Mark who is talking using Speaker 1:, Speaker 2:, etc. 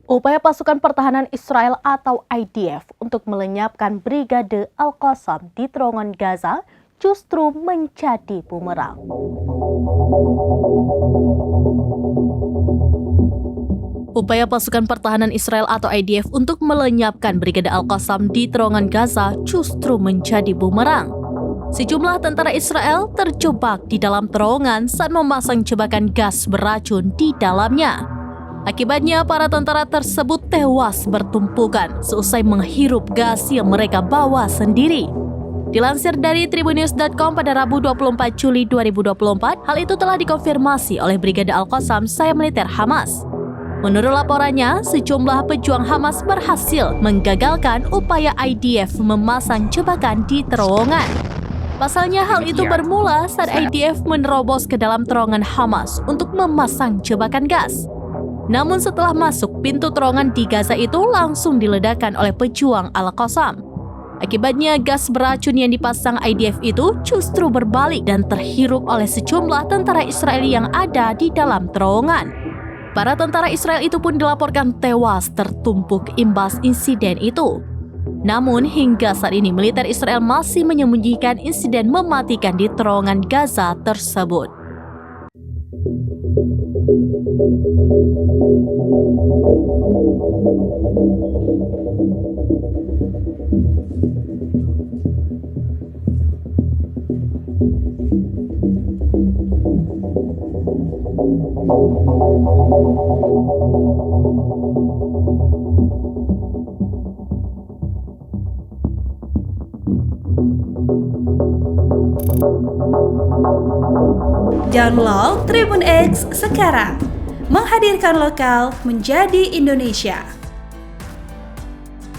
Speaker 1: Upaya pasukan pertahanan Israel atau IDF untuk melenyapkan Brigade Al-Qassam di terowongan Gaza justru menjadi bumerang. Upaya pasukan pertahanan Israel atau IDF untuk melenyapkan Brigade Al-Qassam di terowongan Gaza justru menjadi bumerang. Sejumlah tentara Israel terjebak di dalam terowongan saat memasang jebakan gas beracun di dalamnya. Akibatnya, para tentara tersebut tewas bertumpukan seusai menghirup gas yang mereka bawa sendiri. Dilansir dari Tribunnews.com pada Rabu 24 Juli 2024, hal itu telah dikonfirmasi oleh Brigade Al-Qassam sayap militer Hamas. Menurut laporannya, sejumlah pejuang Hamas berhasil menggagalkan upaya IDF memasang jebakan di terowongan. Pasalnya, hal itu bermula saat IDF menerobos ke dalam terowongan Hamas untuk memasang jebakan gas. Namun setelah masuk, pintu terowongan di Gaza itu langsung diledakkan oleh pejuang Al-Qassam. Akibatnya, gas beracun yang dipasang IDF itu justru berbalik dan terhirup oleh sejumlah tentara Israel yang ada di dalam terowongan. Para tentara Israel itu pun dilaporkan tewas tertumpuk imbas insiden itu. Namun hingga saat ini militer Israel masih menyembunyikan insiden mematikan di terowongan Gaza tersebut.
Speaker 2: Download Tribun X sekarang, menghadirkan lokal menjadi Indonesia.